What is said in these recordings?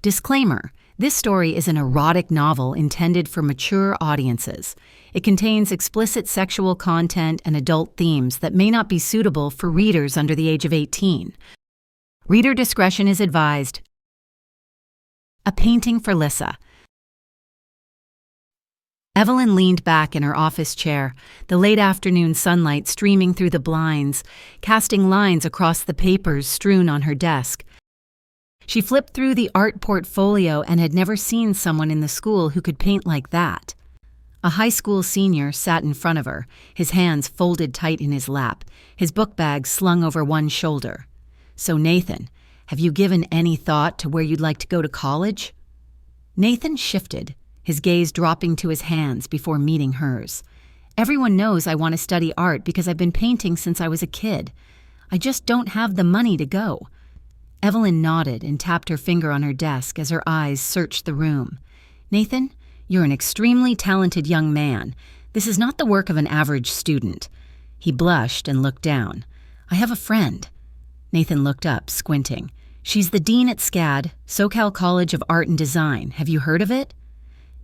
Disclaimer: this story is an erotic novel intended for mature audiences. It contains explicit sexual content and adult themes that may not be suitable for readers under the age of 18. Reader discretion is advised. A painting for Lissa. Evelyn leaned back in her office chair, the late afternoon sunlight streaming through the blinds, casting lines across the papers strewn on her desk. She flipped through the art portfolio and had never seen someone in the school who could paint like that. A high school senior sat in front of her, his hands folded tight in his lap, his book bag slung over one shoulder. "So Nathan, have you given any thought to where you'd like to go to college?" Nathan shifted, his gaze dropping to his hands before meeting hers. "Everyone knows I want to study art because I've been painting since I was a kid. I just don't have the money to go." Evelyn nodded and tapped her finger on her desk as her eyes searched the room. "Nathan, you're an extremely talented young man. This is not the work of an average student." He blushed and looked down. "I have a friend." Nathan looked up, squinting. "She's the dean at SCAD, SoCal College of Art and Design. Have you heard of it?"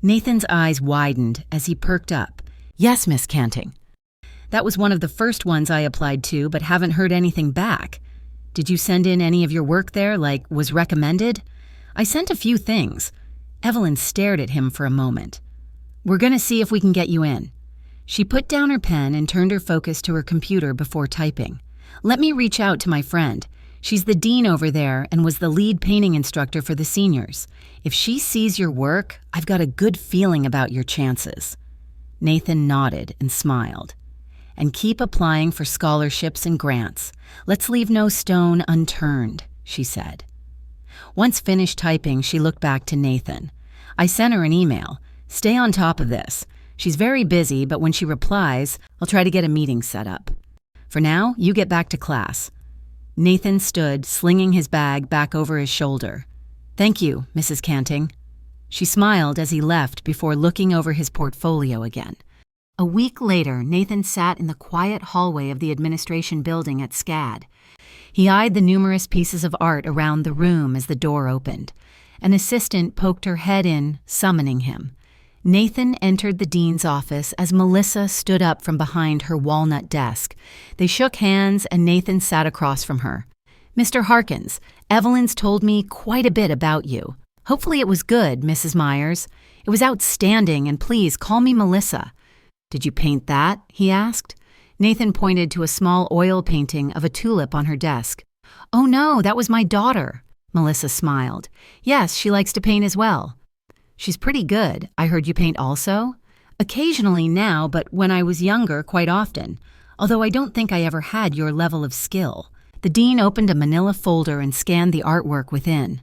Nathan's eyes widened as he perked up. "Yes, Miss Canting. That was one of the first ones I applied to, but haven't heard anything back. Did you send in any of your work there, like was recommended?" "I sent a few things." Evelyn stared at him for a moment. "We're going to see if we can get you in." She put down her pen and turned her focus to her computer before typing. "Let me reach out to my friend. She's the dean over there and was the lead painting instructor for the seniors. If she sees your work, I've got a good feeling about your chances." Nathan nodded and smiled. "And keep applying for scholarships and grants. Let's leave no stone unturned," she said. Once finished typing, she looked back to Nathan. "I sent her an email. Stay on top of this. She's very busy, but when she replies, I'll try to get a meeting set up. For now, you get back to class." Nathan stood, slinging his bag back over his shoulder. "Thank you, Mrs. Canting." She smiled as he left before looking over his portfolio again. A week later, Nathan sat in the quiet hallway of the administration building at SCAD. He eyed the numerous pieces of art around the room as the door opened. An assistant poked her head in, summoning him. Nathan entered the dean's office as Melissa stood up from behind her walnut desk. They shook hands and Nathan sat across from her. "Mr. Harkins, Evelyn's told me quite a bit about you. Hopefully it was good, Mrs. Myers. It was outstanding, and please call me Melissa." "Did you paint that?" he asked. Nathan pointed to a small oil painting of a tulip on her desk. "Oh no, that was my daughter." Melissa smiled. "Yes, she likes to paint as well." "She's pretty good. I heard you paint also?" "Occasionally now, but when I was younger, quite often. Although I don't think I ever had your level of skill." The dean opened a manila folder and scanned the artwork within.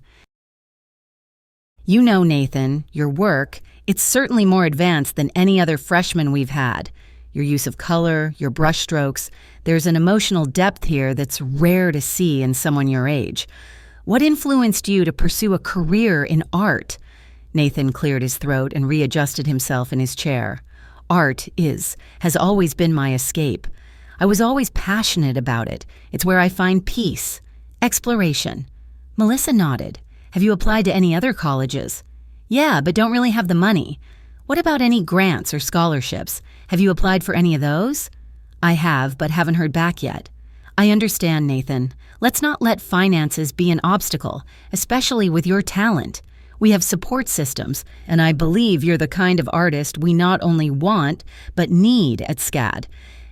"You know, Nathan, your work, it's certainly more advanced than any other freshman we've had. Your use of color, your brushstrokes, there's an emotional depth here that's rare to see in someone your age. What influenced you to pursue a career in art?" Nathan cleared his throat and readjusted himself in his chair. "Art has always been my escape. I was always passionate about it. It's where I find peace, exploration." Melissa nodded. "Have you applied to any other colleges?" "Yeah, but don't really have the money." "What about any grants or scholarships? Have you applied for any of those?" "I have, but haven't heard back yet." "I understand, Nathan. Let's not let finances be an obstacle, especially with your talent. We have support systems, and I believe you're the kind of artist we not only want, but need at SCAD.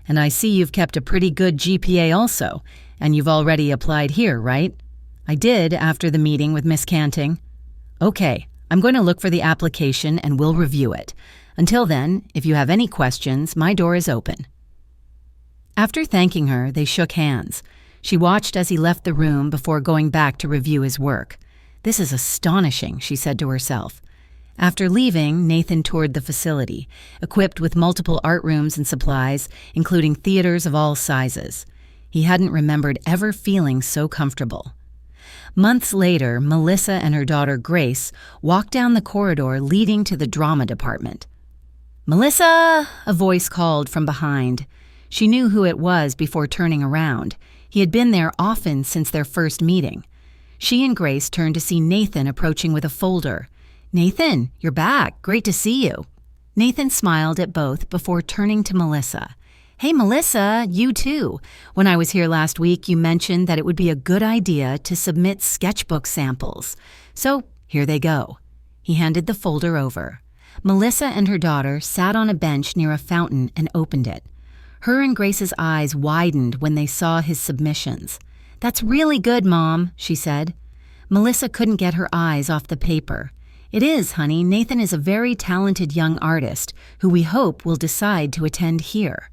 And I see you've kept a pretty good GPA also, and you've already applied here, right?" "I did after the meeting with Miss Canting." "Okay, I'm going to look for the application and we'll review it. Until then, if you have any questions, my door is open." After thanking her, they shook hands. She watched as he left the room before going back to review his work. "This is astonishing," she said to herself. After leaving, Nathan toured the facility, equipped with multiple art rooms and supplies, including theaters of all sizes. He hadn't remembered ever feeling so comfortable. Months later, Melissa and her daughter Grace walked down the corridor leading to the drama department. "Melissa!" a voice called from behind. She knew who it was before turning around. He had been there often since their first meeting. She and Grace turned to see Nathan approaching with a folder. "Nathan, you're back. Great to see you." Nathan smiled at both before turning to Melissa. "Hey, Melissa, you too. When I was here last week, you mentioned that it would be a good idea to submit sketchbook samples. So here they go." He handed the folder over. Melissa and her daughter sat on a bench near a fountain and opened it. Her and Grace's eyes widened when they saw his submissions. "That's really good, Mom," she said. Melissa couldn't get her eyes off the paper. "It is, honey. Nathan is a very talented young artist who we hope will decide to attend here."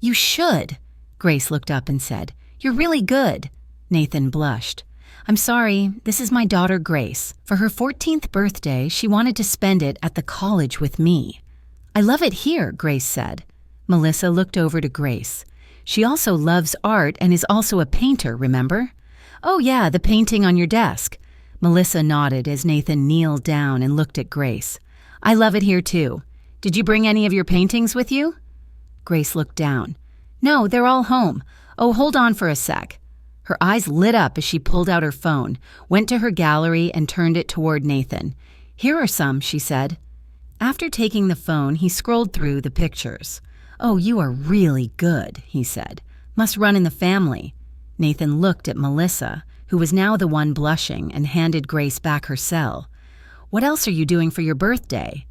"You should," Grace looked up and said. "You're really good." Nathan blushed. "I'm sorry, this is my daughter Grace. For her 14th birthday, she wanted to spend it at the college with me." "I love it here," Grace said. Melissa looked over to Grace. "She also loves art and is also a painter, remember?" "Oh yeah, the painting on your desk." Melissa nodded as Nathan kneeled down and looked at Grace. "I love it here too. Did you bring any of your paintings with you?" Grace looked down. "No, they're all home. Oh, hold on for a sec." Her eyes lit up as she pulled out her phone, went to her gallery and turned it toward Nathan. "Here are some," she said. After taking the phone, he scrolled through the pictures. "Oh, you are really good," he said. "Must run in the family." Nathan looked at Melissa, who was now the one blushing, and handed Grace back her cell. "What else are you doing for your birthday?"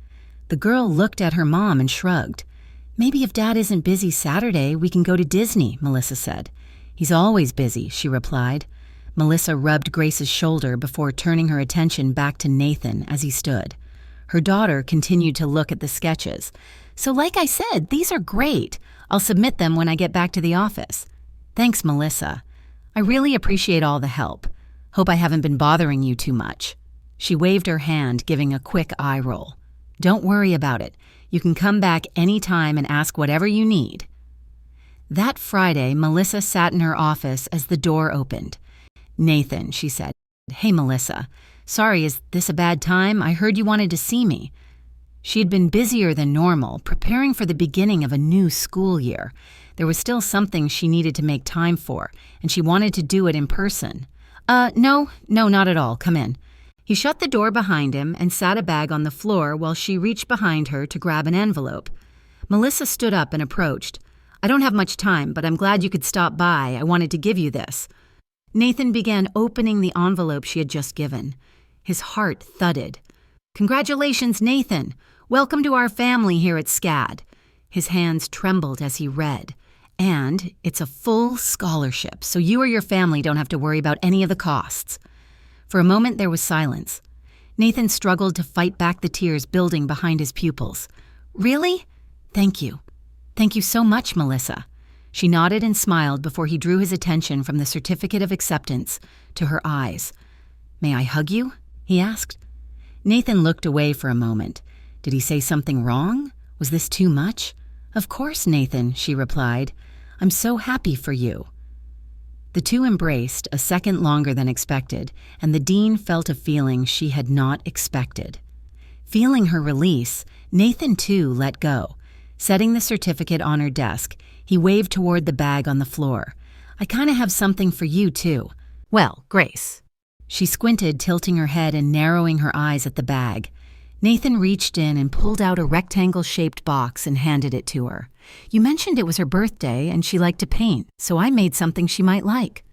The girl looked at her mom and shrugged. "Maybe if Dad isn't busy Saturday, we can go to Disney," Melissa said. "He's always busy," she replied. Melissa rubbed Grace's shoulder before turning her attention back to Nathan as he stood. Her daughter continued to look at the sketches. "So like I said, these are great. I'll submit them when I get back to the office." "Thanks, Melissa. I really appreciate all the help. Hope I haven't been bothering you too much." She waved her hand, giving a quick eye roll. "Don't worry about it. You can come back any time and ask whatever you need." That Friday, Melissa sat in her office as the door opened. "Nathan," she said. "Hey, Melissa. Sorry, is this a bad time? I heard you wanted to see me." She had been busier than normal, preparing for the beginning of a new school year. There was still something she needed to make time for, and she wanted to do it in person. No, not at all. Come in." He shut the door behind him and sat a bag on the floor while she reached behind her to grab an envelope. Melissa stood up and approached. "I don't have much time, but I'm glad you could stop by. I wanted to give you this." Nathan began opening the envelope she had just given. His heart thudded. "Congratulations, Nathan. Welcome to our family here at SCAD." His hands trembled as he read. "And it's a full scholarship, so you or your family don't have to worry about any of the costs." For a moment there was silence. Nathan struggled to fight back the tears building behind his pupils. "Really? Thank you. Thank you so much, Melissa." She nodded and smiled before he drew his attention from the certificate of acceptance to her eyes. "May I hug you?" he asked. Nathan looked away for a moment. Did he say something wrong? Was this too much? "Of course, Nathan," she replied. "I'm so happy for you." The two embraced a second longer than expected, and the dean felt a feeling she had not expected. Feeling her release, Nathan too let go. Setting the certificate on her desk, he waved toward the bag on the floor. "I kind of have something for you too." "Well, Grace." She squinted, tilting her head and narrowing her eyes at the bag. Nathan reached in and pulled out a rectangle-shaped box and handed it to her. "You mentioned it was her birthday and she liked to paint, so I made something she might like."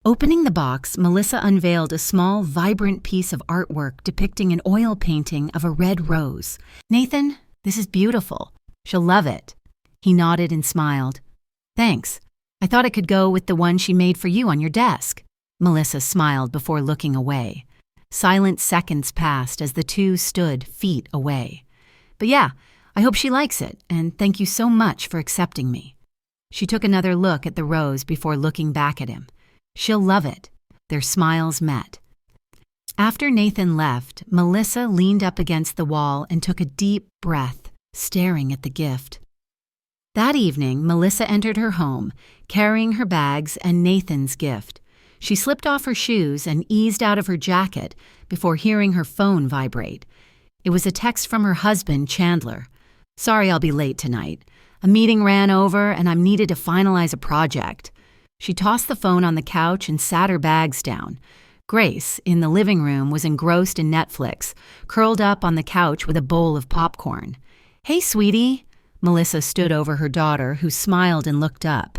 Opening the box, Melissa unveiled a small, vibrant piece of artwork depicting an oil painting of a red rose. "Nathan, this is beautiful. She'll love it." He nodded and smiled. "Thanks. I thought it could go with the one she made for you on your desk." Melissa smiled before looking away. Silent seconds passed as the two stood feet away. "But yeah, I hope she likes it, and thank you so much for accepting me." She took another look at the rose before looking back at him. "She'll love it." Their smiles met. After Nathan left, Melissa leaned up against the wall and took a deep breath, staring at the gift. That evening, Melissa entered her home, carrying her bags and Nathan's gift. She slipped off her shoes and eased out of her jacket before hearing her phone vibrate. It was a text from her husband, Chandler. "Sorry I'll be late tonight. A meeting ran over and I'm needed to finalize a project." She tossed the phone on the couch and sat her bags down. Grace, in the living room, was engrossed in Netflix, curled up on the couch with a bowl of popcorn. "Hey, sweetie." Melissa stood over her daughter, who smiled and looked up.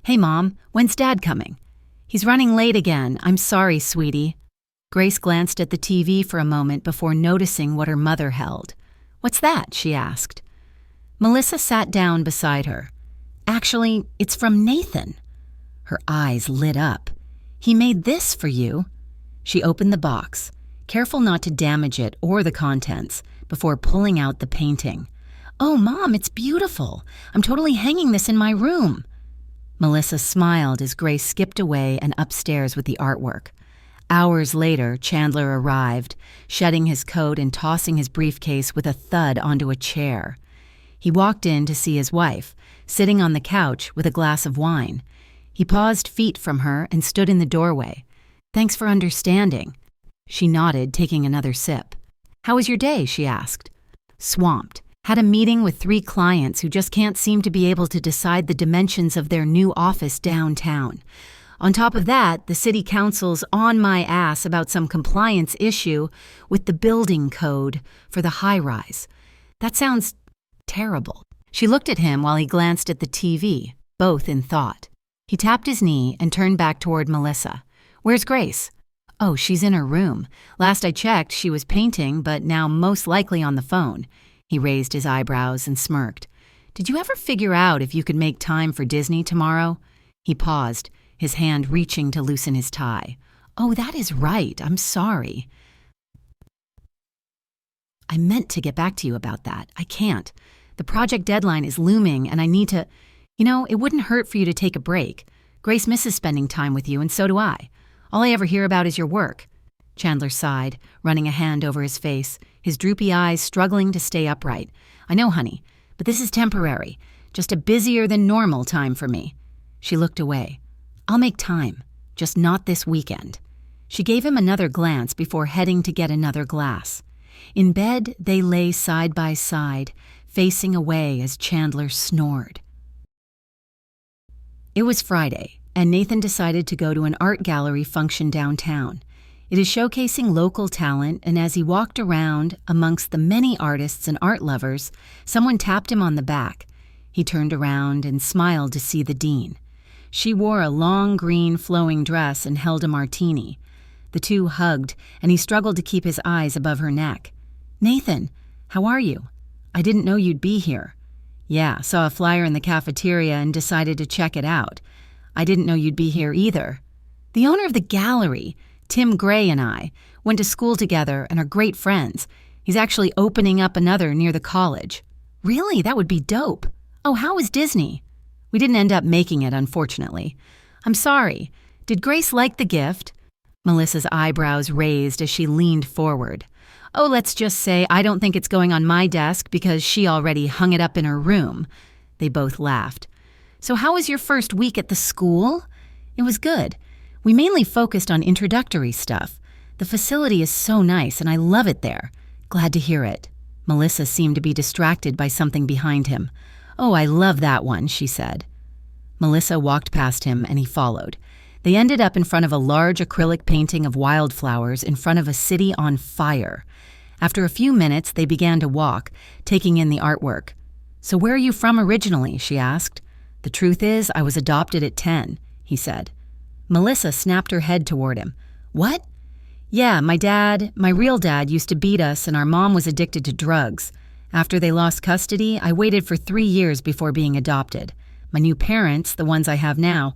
"Hey, Mom, when's Dad coming?" "He's running late again. I'm sorry, sweetie." Grace glanced at the TV for a moment before noticing what her mother held. "What's that?" she asked. Melissa sat down beside her. "Actually, it's from Nathan." Her eyes lit up. "He made this for you." She opened the box, careful not to damage it or the contents, before pulling out the painting. "Oh, Mom, it's beautiful. I'm totally hanging this in my room." Melissa smiled as Grace skipped away and upstairs with the artwork. Hours later, Chandler arrived, shedding his coat and tossing his briefcase with a thud onto a chair. He walked in to see his wife, sitting on the couch with a glass of wine. He paused feet from her and stood in the doorway. "Thanks for understanding." She nodded, taking another sip. "How was your day?" she asked. "Swamped. Had a meeting with 3 clients who just can't seem to be able to decide the dimensions of their new office downtown. On top of that, the city council's on my ass about some compliance issue with the building code for the high-rise. That sounds terrible." She looked at him while he glanced at the TV, both in thought. He tapped his knee and turned back toward Melissa. "Where's Grace?" "Oh, she's in her room. Last I checked, she was painting, but now most likely on the phone." He raised his eyebrows and smirked. "Did you ever figure out if you could make time for Disney tomorrow?" He paused, his hand reaching to loosen his tie. "Oh, that is right. I'm sorry. I meant to get back to you about that. I can't. The project deadline is looming and I need to... it wouldn't hurt for you to take a break. Grace misses spending time with you and so do I. All I ever hear about is your work." Chandler sighed, running a hand over his face, his droopy eyes struggling to stay upright. "I know, honey, but this is temporary. Just a busier than normal time for me." She looked away. "I'll make time, just not this weekend." She gave him another glance before heading to get another glass. In bed, they lay side by side, facing away as Chandler snored. It was Friday, and Nathan decided to go to an art gallery function downtown. It is showcasing local talent, and as he walked around amongst the many artists and art lovers, someone tapped him on the back. He turned around and smiled to see the dean. She wore a long green flowing dress and held a martini. The two hugged, and he struggled to keep his eyes above her neck. "Nathan, how are you? I didn't know you'd be here." "Yeah, saw a flyer in the cafeteria and decided to check it out. I didn't know you'd be here either." "The owner of the gallery, Tim Gray, and I went to school together and are great friends. He's actually opening up another near the college." "Really? That would be dope. Oh, how was Disney?" "We didn't end up making it, unfortunately." "I'm sorry. Did Grace like the gift?" Melissa's eyebrows raised as she leaned forward. "Oh, let's just say I don't think it's going on my desk because she already hung it up in her room." They both laughed. "So how was your first week at the school?" "It was good. We mainly focused on introductory stuff. The facility is so nice and I love it there." "Glad to hear it." Melissa seemed to be distracted by something behind him. "Oh, I love that one," she said. Melissa walked past him and he followed. They ended up in front of a large acrylic painting of wildflowers in front of a city on fire. After a few minutes, they began to walk, taking in the artwork. "So where are you from originally?" she asked. "The truth is, I was adopted at 10, he said. Melissa snapped her head toward him. "What?" "Yeah, my real dad used to beat us and our mom was addicted to drugs. After they lost custody, I waited for 3 years before being adopted. My new parents, the ones I have now,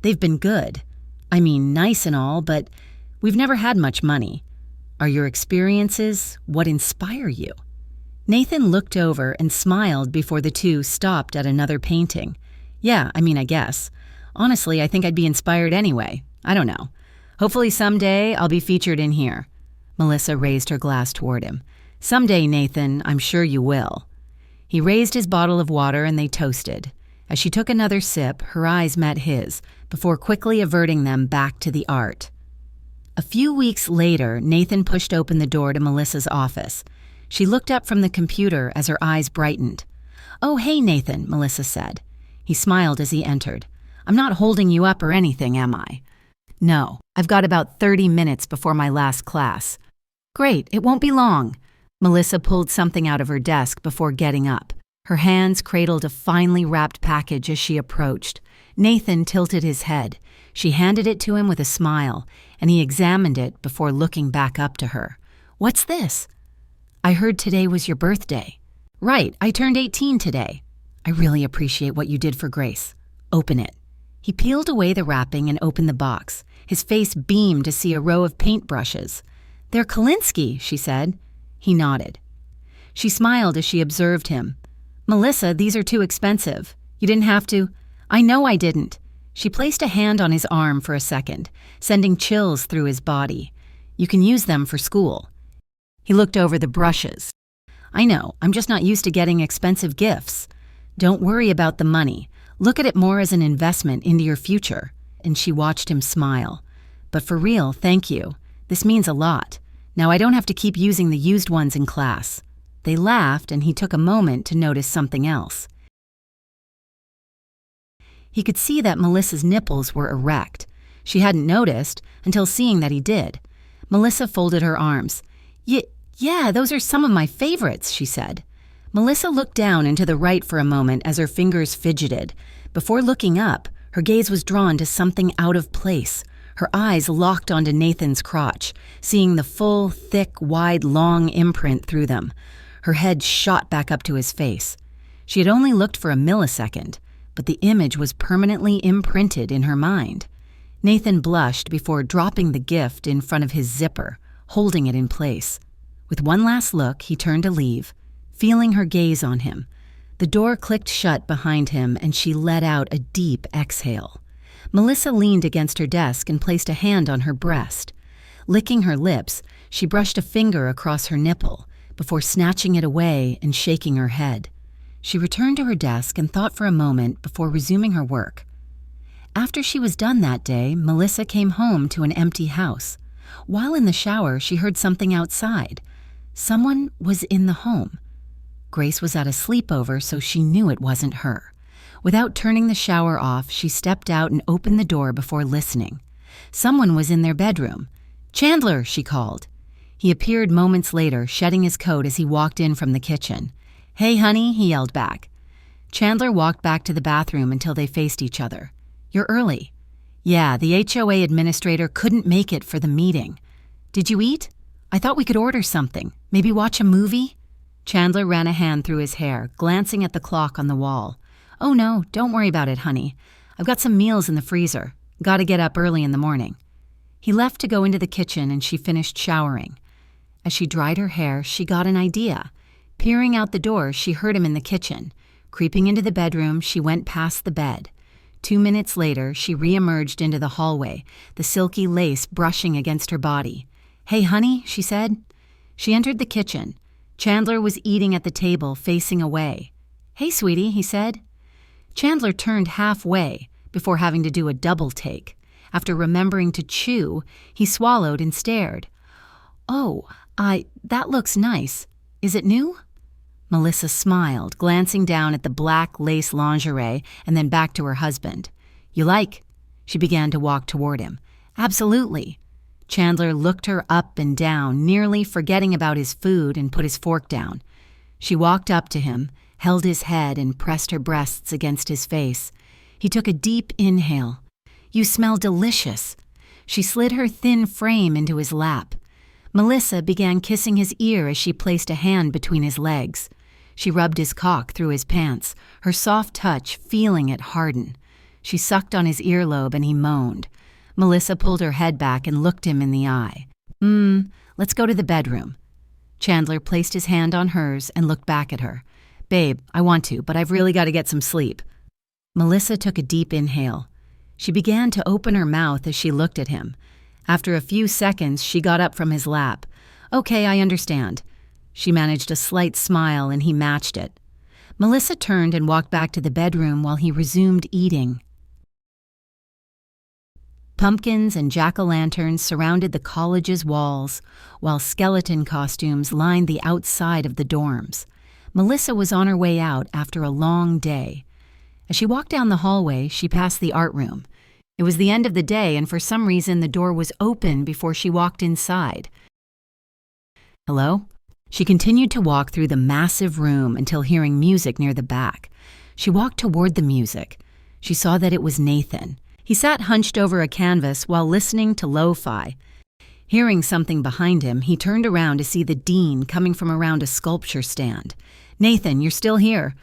they've been good. I mean, nice and all, but we've never had much money. Are your experiences what inspire you?" Nathan looked over and smiled before the two stopped at another painting. "Yeah, I guess. Honestly, I think I'd be inspired anyway. I don't know. Hopefully someday I'll be featured in here." Melissa raised her glass toward him. "Someday, Nathan, I'm sure you will." He raised his bottle of water and they toasted. As she took another sip, her eyes met his, before quickly averting them back to the art. A few weeks later, Nathan pushed open the door to Melissa's office. She looked up from the computer as her eyes brightened. "Oh, hey, Nathan," Melissa said. He smiled as he entered. "I'm not holding you up or anything, am I?" No, I've got about 30 minutes before my last class. Great, it won't be long. Melissa pulled something out of her desk before getting up. Her hands cradled a finely wrapped package as she approached. Nathan tilted his head. She handed it to him with a smile, and he examined it before looking back up to her. What's this? I heard today was your birthday. Right, I turned 18 today. I really appreciate what you did for Grace. Open it. He peeled away the wrapping and opened the box. His face beamed to see a row of paintbrushes. They're Kolinsky, she said. He nodded. She smiled as she observed him. Melissa, these are too expensive. You didn't have to. I know I didn't. She placed a hand on his arm for a second, sending chills through his body. You can use them for school. He looked over the brushes. I know, I'm just not used to getting expensive gifts. Don't worry about the money. Look at it more as an investment into your future. And she watched him smile. But for real, thank you. This means a lot. Now I don't have to keep using the used ones in class. They laughed, and he took a moment to notice something else. He could see that Melissa's nipples were erect. She hadn't noticed until seeing that he did. Melissa folded her arms. Yeah, those are some of my favorites, she said. Melissa looked down and to the right for a moment as her fingers fidgeted. Before looking up, her gaze was drawn to something out of place. Her eyes locked onto Nathan's crotch, seeing the full, thick, wide, long imprint through them. Her head shot back up to his face. She had only looked for a millisecond, but the image was permanently imprinted in her mind. Nathan blushed before dropping the gift in front of his zipper, holding it in place. With one last look, he turned to leave, feeling her gaze on him. The door clicked shut behind him, and she let out a deep exhale. Melissa leaned against her desk and placed a hand on her breast. Licking her lips, she brushed a finger across her nipple before snatching it away and shaking her head. She returned to her desk and thought for a moment before resuming her work. After she was done that day, Melissa came home to an empty house. While in the shower, she heard something outside. Someone was in the home. Grace was at a sleepover, so she knew it wasn't her. Without turning the shower off, she stepped out and opened the door before listening. Someone was in their bedroom. "Chandler," she called. He appeared moments later, shedding his coat as he walked in from the kitchen. "Hey, honey," he yelled back. Chandler walked back to the bathroom until they faced each other. "You're early." "Yeah, the HOA administrator couldn't make it for the meeting." "Did you eat? I thought we could order something. Maybe watch a movie?" Chandler ran a hand through his hair, glancing at the clock on the wall. "Oh no, don't worry about it, honey. I've got some meals in the freezer. Gotta get up early in the morning." He left to go into the kitchen, and she finished showering. As she dried her hair, she got an idea. Peering out the door, she heard him in the kitchen. Creeping into the bedroom, she went past the bed. 2 minutes later, she re-emerged into the hallway, the silky lace brushing against her body. "Hey, honey," she said. She entered the kitchen. Chandler was eating at the table, facing away. "Hey, sweetie," he said. Chandler turned halfway before having to do a double take. After remembering to chew, he swallowed and stared. "Oh, that looks nice. Is it new?" Melissa smiled, glancing down at the black lace lingerie and then back to her husband. "You like?" She began to walk toward him. "Absolutely." Chandler looked her up and down, nearly forgetting about his food, and put his fork down. She walked up to him, held his head, and pressed her breasts against his face. He took a deep inhale. "You smell delicious." She slid her thin frame into his lap. Melissa began kissing his ear as she placed a hand between his legs. She rubbed his cock through his pants, her soft touch feeling it harden. She sucked on his earlobe and he moaned. Melissa pulled her head back and looked him in the eye. Let's go to the bedroom." Chandler placed his hand on hers and looked back at her. "Babe, I want to, but I've really got to get some sleep." Melissa took a deep inhale. She began to open her mouth as she looked at him. After a few seconds, she got up from his lap. "Okay, I understand." She managed a slight smile, and he matched it. Melissa turned and walked back to the bedroom while he resumed eating. Pumpkins and jack-o'-lanterns surrounded the college's walls, while skeleton costumes lined the outside of the dorms. Melissa was on her way out after a long day. As she walked down the hallway, she passed the art room. It was the end of the day, and for some reason the door was open before she walked inside. Hello? She continued to walk through the massive room until hearing music near the back. She walked toward the music. She saw that it was Nathan. He sat hunched over a canvas while listening to lo-fi. Hearing something behind him, he turned around to see the dean coming from around a sculpture stand. "Nathan, you're still here?"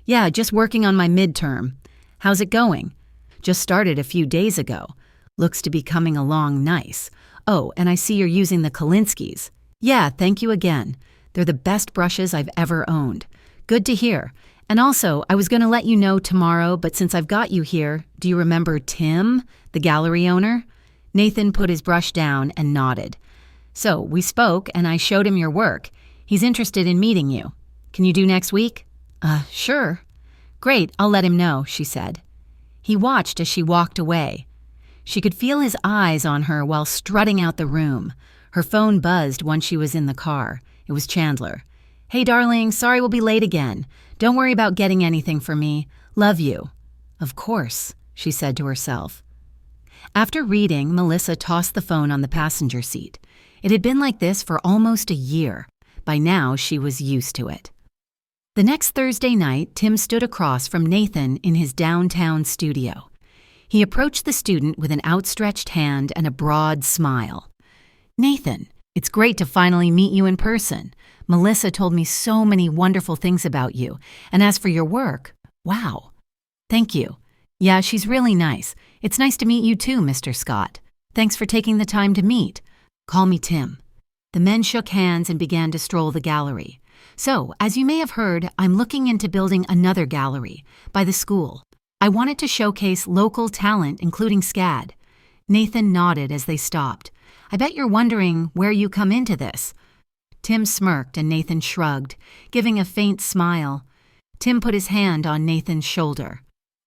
"Yeah, just working on my midterm." "How's it going?" "Just started a few days ago. Looks to be coming along nice. Oh, and I see you're using the Kalinskis." "Yeah, thank you again. They're the best brushes I've ever owned." "Good to hear. And also, I was going to let you know tomorrow, but since I've got you here, do you remember Tim, the gallery owner?" Nathan put his brush down and nodded. "So, we spoke, and I showed him your work. He's interested in meeting you. Can you do next week?" Sure." "Great, I'll let him know," she said. He watched as she walked away. She could feel his eyes on her while strutting out the room. Her phone buzzed once she was in the car. It was Chandler. "Hey, darling, sorry we'll be late again. Don't worry about getting anything for me. Love you." "Of course," she said to herself. After reading, Melissa tossed the phone on the passenger seat. It had been like this for almost a year. By now, she was used to it. The next Thursday night, Tim stood across from Nathan in his downtown studio. He approached the student with an outstretched hand and a broad smile. "Nathan, it's great to finally meet you in person. Melissa told me so many wonderful things about you. And as for your work, wow." "Thank you. Yeah, she's really nice. It's nice to meet you too, Mr. Scott. Thanks for taking the time to meet. Call me Tim." The men shook hands and began to stroll the gallery. "So, as you may have heard, I'm looking into building another gallery by the school. I wanted to showcase local talent, including SCAD." Nathan nodded as they stopped. "I bet you're wondering where you come into this." Tim smirked and Nathan shrugged, giving a faint smile. Tim put his hand on Nathan's shoulder.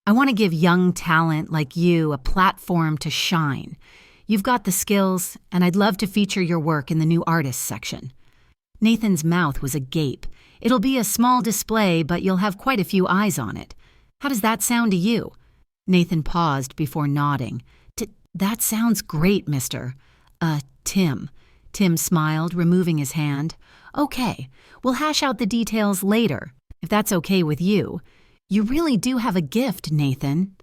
"I want to give young talent like you a platform to shine. You've got the skills, and I'd love to feature your work in the new artists section." Nathan's mouth was agape. "It'll be a small display, but you'll have quite a few eyes on it. How does that sound to you?" Nathan paused before nodding. That sounds great, mister." Tim." Tim smiled, removing his hand. "Okay, we'll hash out the details later, if that's okay with you. You really do have a gift, Nathan."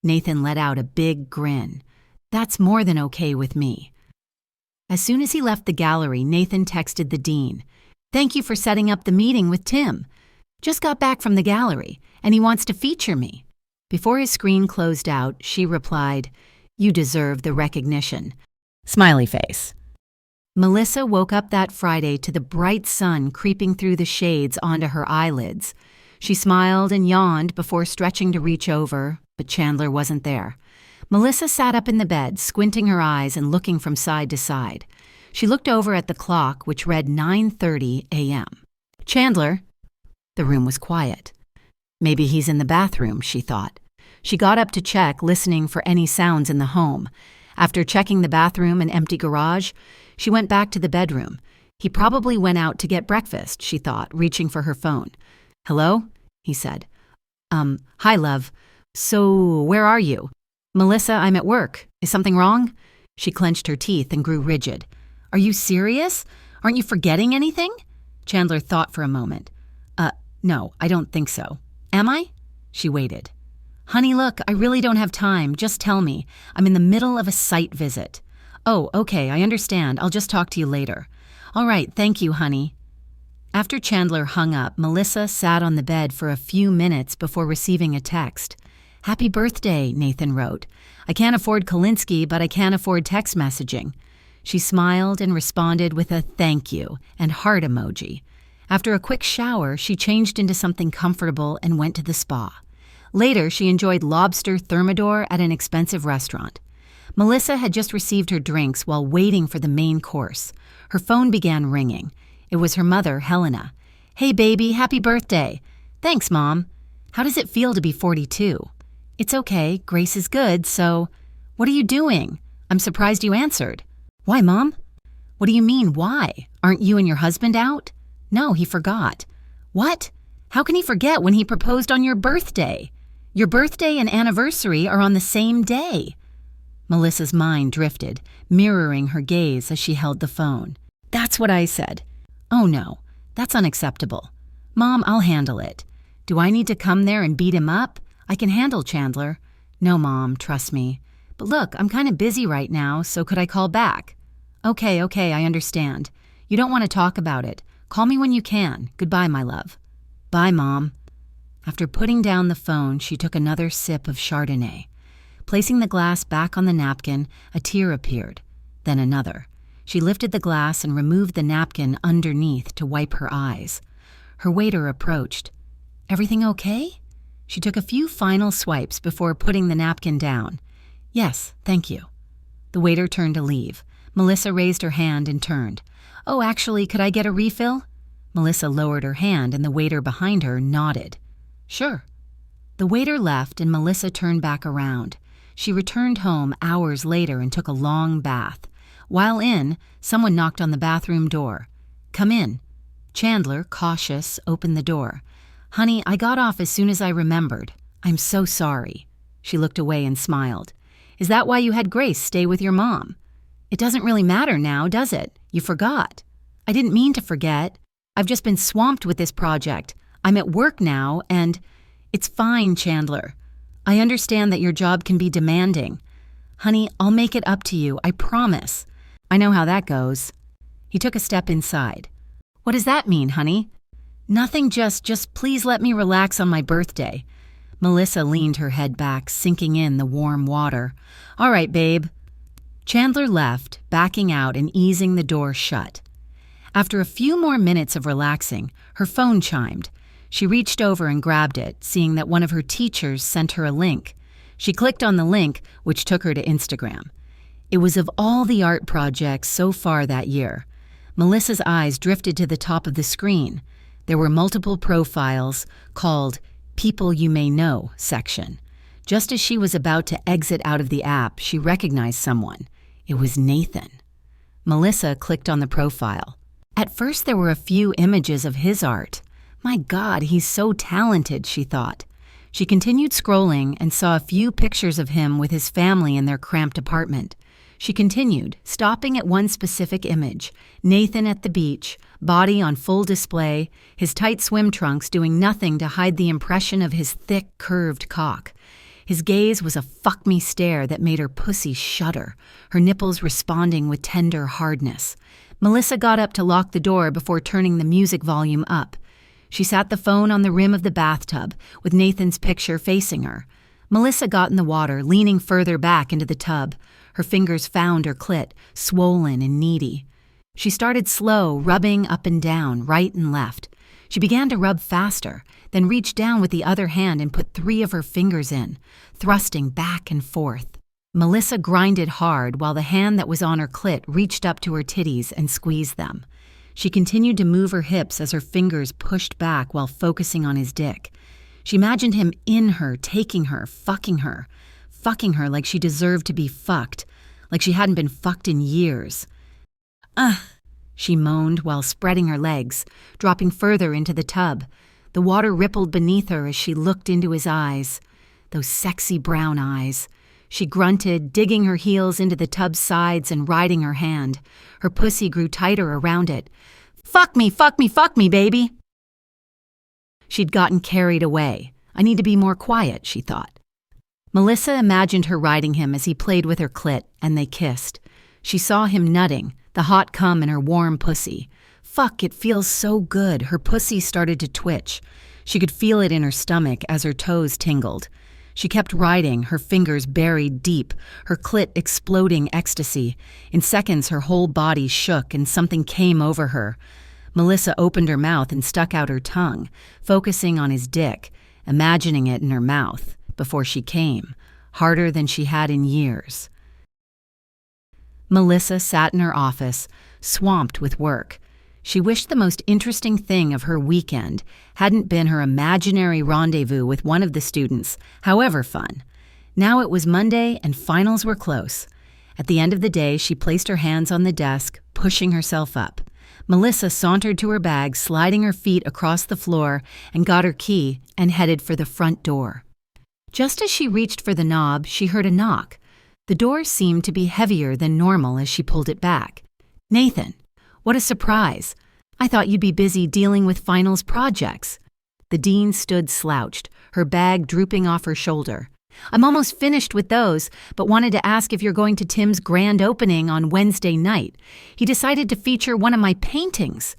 Nathan let out a big grin. "That's more than okay with me." As soon as he left the gallery, Nathan texted the dean. "Thank you for setting up the meeting with Tim. Just got back from the gallery, and he wants to feature me." Before his screen closed out, she replied, "You deserve the recognition." Smiley face. Melissa woke up that Friday to the bright sun creeping through the shades onto her eyelids. She smiled and yawned before stretching to reach over, but Chandler wasn't there. Melissa sat up in the bed, squinting her eyes and looking from side to side. She looked over at the clock, which read 9:30 a.m. "Chandler." The room was quiet. Maybe he's in the bathroom, she thought. She got up to check, listening for any sounds in the home. After checking the bathroom and empty garage, she went back to the bedroom. He probably went out to get breakfast, she thought, reaching for her phone. "Hello?" he said. Hi, love. So, where are you?" "Melissa, I'm at work. Is something wrong?" She clenched her teeth and grew rigid. "Are you serious? Aren't you forgetting anything?" Chandler thought for a moment. No, I don't think so. Am I?" She waited. "Honey, look, I really don't have time. Just tell me. I'm in the middle of a site visit." "Oh, okay, I understand. I'll just talk to you later." "All right, thank you, honey." After Chandler hung up, Melissa sat on the bed for a few minutes before receiving a text. "Happy birthday," Nathan wrote. "I can't afford Kalinski, but I can afford text messaging." She smiled and responded with a thank you and heart emoji. After a quick shower, she changed into something comfortable and went to the spa. Later, she enjoyed lobster thermidor at an expensive restaurant. Melissa had just received her drinks while waiting for the main course. Her phone began ringing. It was her mother, Helena. "Hey, baby, happy birthday." "Thanks, Mom." "How does it feel to be 42? "It's okay. Grace is good, so—" "What are you doing? I'm surprised you answered." "Why, Mom?" "What do you mean, why? Aren't you and your husband out?" "No, he forgot." "What? How can he forget when he proposed on your birthday? Your birthday and anniversary are on the same day." Melissa's mind drifted, mirroring her gaze as she held the phone. That's what I said. Oh no, that's unacceptable. Mom, I'll handle it. Do I need to come there and beat him up? I can handle Chandler. No, Mom, trust me. But look, I'm kind of busy right now, so could I call back? Okay, I understand. You don't want to talk about it. Call me when you can. Goodbye, my love. Bye, Mom. After putting down the phone, she took another sip of Chardonnay. Placing the glass back on the napkin, a tear appeared. Then another. She lifted the glass and removed the napkin underneath to wipe her eyes. Her waiter approached. Everything okay? She took a few final swipes before putting the napkin down. Yes, thank you. The waiter turned to leave. Melissa raised her hand and turned. Oh, actually, could I get a refill? Melissa lowered her hand and the waiter behind her nodded. Sure. The waiter left and Melissa turned back around. She returned home hours later and took a long bath. While in, someone knocked on the bathroom door. Come in. Chandler, cautious, opened the door. Honey, I got off as soon as I remembered. I'm so sorry. She looked away and smiled. Is that why you had Grace stay with your mom? It doesn't really matter now, does it? You forgot. I didn't mean to forget. I've just been swamped with this project. I'm at work now, and it's fine, Chandler. I understand that your job can be demanding. Honey, I'll make it up to you, I promise. I know how that goes. He took a step inside. What does that mean, honey? Nothing, just please let me relax on my birthday. Melissa leaned her head back, sinking in the warm water. All right, babe. Chandler left, backing out and easing the door shut. After a few more minutes of relaxing, her phone chimed. She reached over and grabbed it, seeing that one of her teachers sent her a link. She clicked on the link, which took her to Instagram. It was of all the art projects so far that year. Melissa's eyes drifted to the top of the screen. There were multiple profiles called People You May Know section. Just as she was about to exit out of the app, she recognized someone. It was Nathan. Melissa clicked on the profile. At first, there were a few images of his art. My God, he's so talented, she thought. She continued scrolling and saw a few pictures of him with his family in their cramped apartment. She continued, stopping at one specific image. Nathan at the beach, body on full display, his tight swim trunks doing nothing to hide the impression of his thick, curved cock. His gaze was a fuck-me stare that made her pussy shudder, her nipples responding with tender hardness. Melissa got up to lock the door before turning the music volume up. She sat the phone on the rim of the bathtub, with Nathan's picture facing her. Melissa got in the water, leaning further back into the tub. Her fingers found her clit, swollen and needy. She started slow, rubbing up and down, right and left. She began to rub faster, then reached down with the other hand and put 3 of her fingers in, thrusting back and forth. Melissa grinded hard while the hand that was on her clit reached up to her titties and squeezed them. She continued to move her hips as her fingers pushed back while focusing on his dick. She imagined him in her, taking her, fucking her like she deserved to be fucked, like she hadn't been fucked in years. Ugh, she moaned while spreading her legs, dropping further into the tub. The water rippled beneath her as she looked into his eyes, those sexy brown eyes. She grunted, digging her heels into the tub's sides and riding her hand. Her pussy grew tighter around it. Fuck me, baby! She'd gotten carried away. I need to be more quiet, she thought. Melissa imagined her riding him as he played with her clit, and they kissed. She saw him nutting, the hot cum in her warm pussy. Fuck, it feels so good. Her pussy started to twitch. She could feel it in her stomach as her toes tingled. She kept riding, her fingers buried deep, her clit exploding ecstasy. In seconds, her whole body shook and something came over her. Melissa opened her mouth and stuck out her tongue, focusing on his dick, imagining it in her mouth, before she came, harder than she had in years. Melissa sat in her office, swamped with work. She wished the most interesting thing of her weekend hadn't been her imaginary rendezvous with one of the students, however fun. Now it was Monday and finals were close. At the end of the day, she placed her hands on the desk, pushing herself up. Melissa sauntered to her bag, sliding her feet across the floor, and got her key and headed for the front door. Just as she reached for the knob, she heard a knock. The door seemed to be heavier than normal as she pulled it back. "Nathan, what a surprise. I thought you'd be busy dealing with finals projects." The dean stood slouched, her bag drooping off her shoulder. "I'm almost finished with those, but wanted to ask if you're going to Tim's grand opening on Wednesday night. He decided to feature one of my paintings."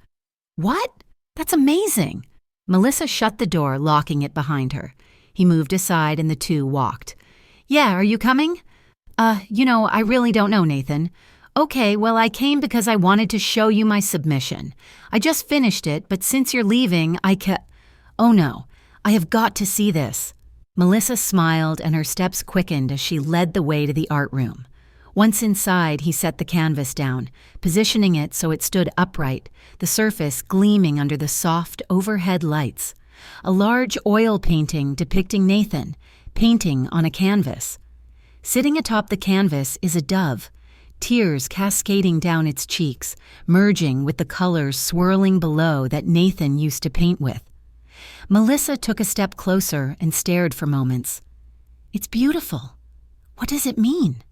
"What? That's amazing." Melissa shut the door, locking it behind her. He moved aside and the two walked. "Yeah, are you coming?" I really don't know, Nathan." "Okay, well, I came because I wanted to show you my submission. I just finished it, but since you're leaving, Oh no, I have got to see this." Melissa smiled and her steps quickened as she led the way to the art room. Once inside, he set the canvas down, positioning it so it stood upright, the surface gleaming under the soft overhead lights. A large oil painting depicting Nathan, painting on a canvas. Sitting atop the canvas is a dove, tears cascading down its cheeks, merging with the colors swirling below that Nathan used to paint with. Melissa took a step closer and stared for moments. "It's beautiful. What does it mean?"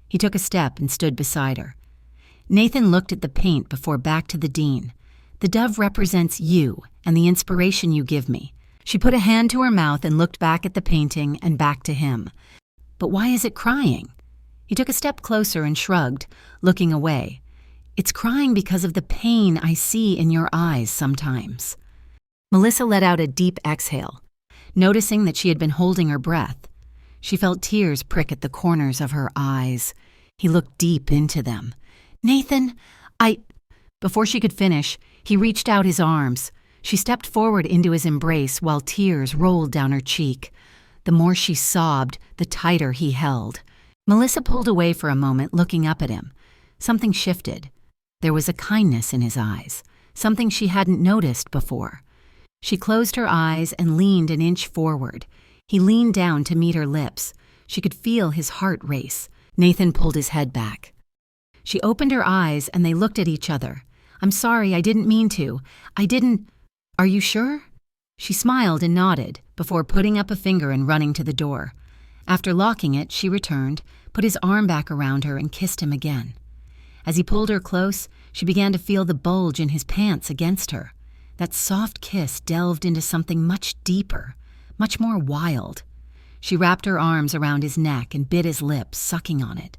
He took a step and stood beside her. Nathan looked at the paint before back to the dean. "The dove represents you and the inspiration you give me." She put a hand to her mouth and looked back at the painting and back to him. "But why is it crying?" He took a step closer and shrugged, looking away. "It's crying because of the pain I see in your eyes sometimes." Melissa let out a deep exhale, noticing that she had been holding her breath. She felt tears prick at the corners of her eyes. He looked deep into them. "Nathan, Before she could finish, he reached out his arms. She stepped forward into his embrace while tears rolled down her cheek. The more she sobbed, the tighter he held. Melissa pulled away for a moment, looking up at him. Something shifted. There was a kindness in his eyes, something she hadn't noticed before. She closed her eyes and leaned an inch forward. He leaned down to meet her lips. She could feel his heart race. Nathan pulled his head back. She opened her eyes and they looked at each other. "I'm sorry, I didn't mean to. Are you sure?" She smiled and nodded before putting up a finger and running to the door. After locking it, she returned, put his arm back around her and kissed him again. As he pulled her close, she began to feel the bulge in his pants against her. That soft kiss delved into something much deeper, much more wild. She wrapped her arms around his neck and bit his lips, sucking on it.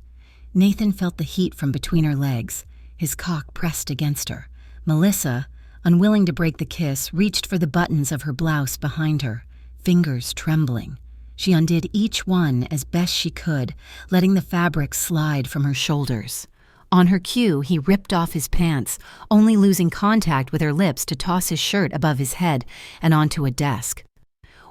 Nathan felt the heat from between her legs, his cock pressed against her. Melissa, unwilling to break the kiss, reached for the buttons of her blouse behind her, fingers trembling. She undid each one as best she could, letting the fabric slide from her shoulders. On her cue, he ripped off his pants, only losing contact with her lips to toss his shirt above his head and onto a desk.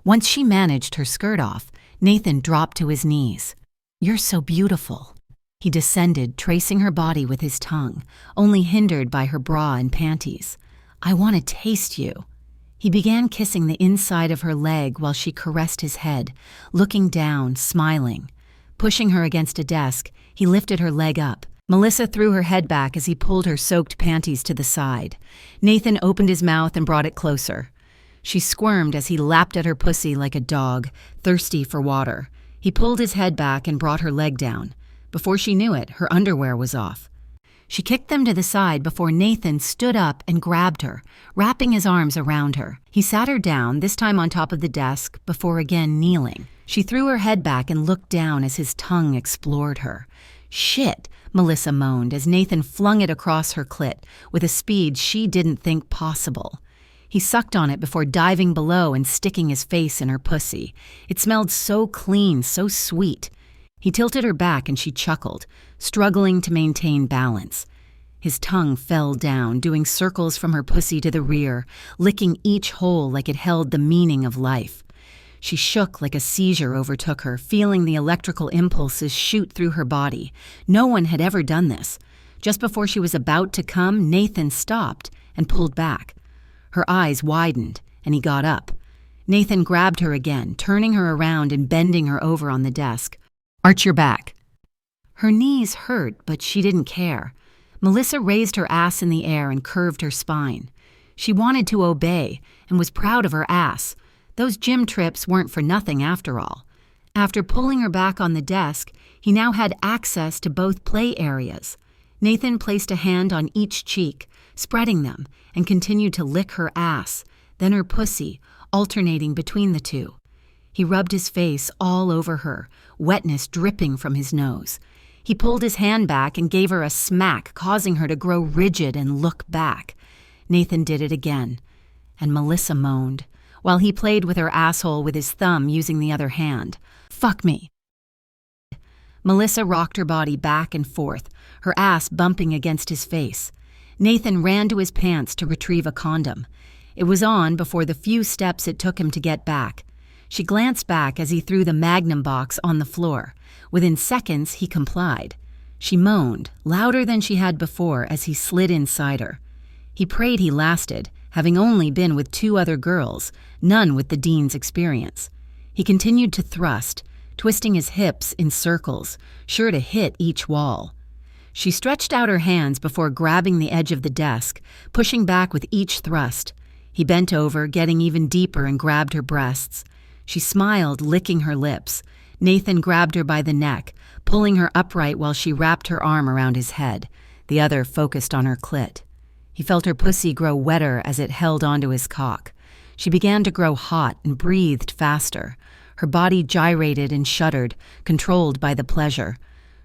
Once she managed her skirt off, Nathan dropped to his knees. "You're so beautiful." He descended, tracing her body with his tongue, only hindered by her bra and panties. "I want to taste you." He began kissing the inside of her leg while she caressed his head, looking down, smiling. Pushing her against a desk, he lifted her leg up. Melissa threw her head back as he pulled her soaked panties to the side. Nathan opened his mouth and brought it closer. She squirmed as he lapped at her pussy like a dog, thirsty for water. He pulled his head back and brought her leg down. Before she knew it, her underwear was off. She kicked them to the side before Nathan stood up and grabbed her, wrapping his arms around her. He sat her down, this time on top of the desk, before again kneeling. She threw her head back and looked down as his tongue explored her. "Shit," Melissa moaned as Nathan flung it across her clit with a speed she didn't think possible. He sucked on it before diving below and sticking his face in her pussy. It smelled so clean, so sweet. He tilted her back and she chuckled, struggling to maintain balance. His tongue fell down, doing circles from her pussy to the rear, licking each hole like it held the meaning of life. She shook like a seizure overtook her, feeling the electrical impulses shoot through her body. No one had ever done this. Just before she was about to come, Nathan stopped and pulled back. Her eyes widened, and he got up. Nathan grabbed her again, turning her around and bending her over on the desk. "Arch your back." Her knees hurt, but she didn't care. Melissa raised her ass in the air and curved her spine. She wanted to obey and was proud of her ass. Those gym trips weren't for nothing after all. After pulling her back on the desk, He now had access to both play areas. Nathan placed a hand on each cheek, spreading them, and continued to lick her ass, then her pussy, alternating between the two. He rubbed his face all over her, wetness dripping from his nose. He pulled his hand back and gave her a smack, causing her to grow rigid and look back. Nathan did it again, and Melissa moaned, while he played with her asshole with his thumb using the other hand. "Fuck me." Melissa rocked her body back and forth, her ass bumping against his face. Nathan ran to his pants to retrieve a condom. It was on before the few steps it took him to get back. She glanced back as he threw the Magnum box on the floor. Within seconds, he complied. She moaned, louder than she had before, as he slid inside her. He prayed he lasted, having only been with 2 other girls, none with the dean's experience. He continued to thrust, twisting his hips in circles, sure to hit each wall. She stretched out her hands before grabbing the edge of the desk, pushing back with each thrust. He bent over, getting even deeper, and grabbed her breasts. She smiled, licking her lips. Nathan grabbed her by the neck, pulling her upright while she wrapped her arm around his head. The other focused on her clit. He felt her pussy grow wetter as it held onto his cock. She began to grow hot and breathed faster. Her body gyrated and shuddered, controlled by the pleasure.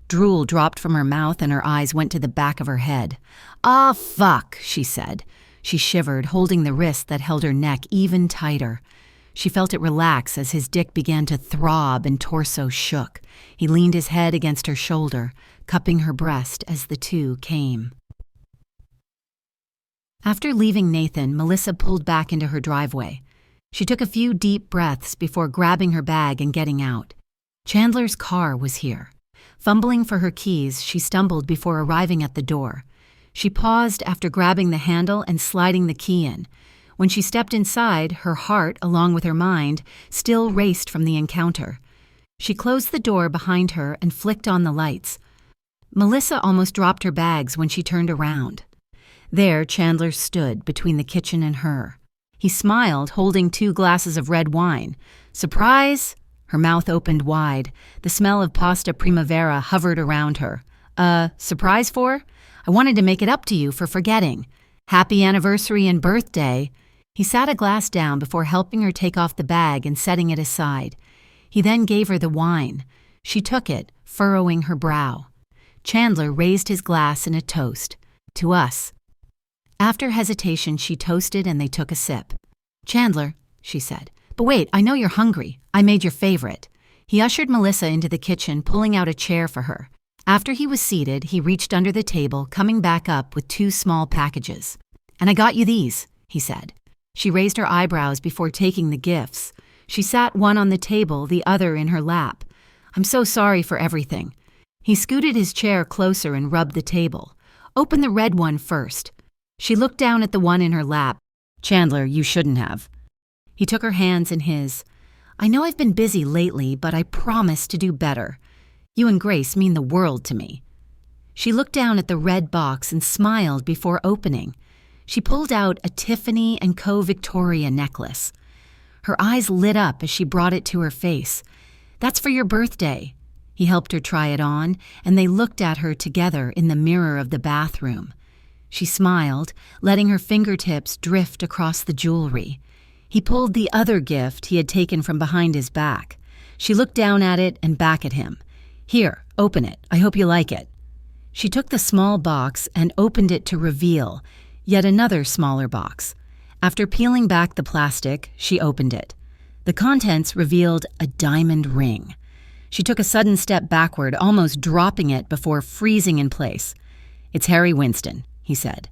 Drool dropped from her mouth and her eyes went to the back of her head. "Ah, fuck," she said. She shivered, holding the wrist that held her neck even tighter. She felt it relax as his dick began to throb and torso shook. He leaned his head against her shoulder, cupping her breast as the two came. After leaving Nathan, Melissa pulled back into her driveway. She took a few deep breaths before grabbing her bag and getting out. Chandler's car was here. Fumbling for her keys, she stumbled before arriving at the door. She paused after grabbing the handle and sliding the key in. When she stepped inside, her heart, along with her mind, still raced from the encounter. She closed the door behind her and flicked on the lights. Melissa almost dropped her bags when she turned around. There, Chandler stood between the kitchen and her. He smiled, holding 2 glasses of red wine. "Surprise?" Her mouth opened wide. The smell of pasta primavera hovered around her. Surprise for? I wanted to make it up to you for forgetting. Happy anniversary and birthday." He sat a glass down before helping her take off the bag and setting it aside. He then gave her the wine. She took it, furrowing her brow. Chandler raised his glass in a toast. "To us." After hesitation, she toasted and they took a sip. "Chandler," she said. "But wait, I know you're hungry. I made your favorite." He ushered Melissa into the kitchen, pulling out a chair for her. After he was seated, he reached under the table, coming back up with 2 small packages. "And I got you these," he said. She raised her eyebrows before taking the gifts. She sat one on the table, the other in her lap. "I'm so sorry for everything." He scooted his chair closer and rubbed the table. "Open the red one first." She looked down at the one in her lap. "Chandler, you shouldn't have." He took her hands in his. "I know I've been busy lately, but I promise to do better. You and Grace mean the world to me." She looked down at the red box and smiled before opening. She pulled out a Tiffany & Co. Victoria necklace. Her eyes lit up as she brought it to her face. "That's for your birthday." He helped her try it on, and they looked at her together in the mirror of the bathroom. She smiled, letting her fingertips drift across the jewelry. He pulled the other gift he had taken from behind his back. She looked down at it and back at him. "Here, open it. I hope you like it." She took the small box and opened it to reveal yet another smaller box. After peeling back the plastic, she opened it. The contents revealed a diamond ring. She took a sudden step backward, almost dropping it before freezing in place. "It's Harry Winston," he said.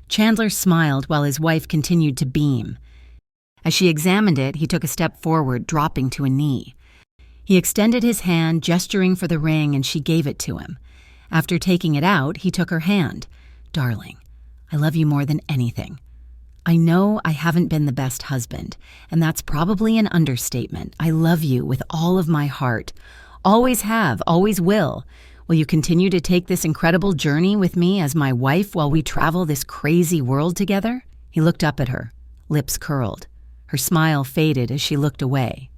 Chandler smiled while his wife continued to beam. As she examined it, he took a step forward, dropping to a knee. He extended his hand, gesturing for the ring, and she gave it to him. After taking it out, he took her hand. "Darling, I love you more than anything. I know I haven't been the best husband, and that's probably an understatement. I love you with all of my heart. Always have, always will. Will you continue to take this incredible journey with me as my wife while we travel this crazy world together?" He looked up at her, lips curled. Her smile faded as she looked away.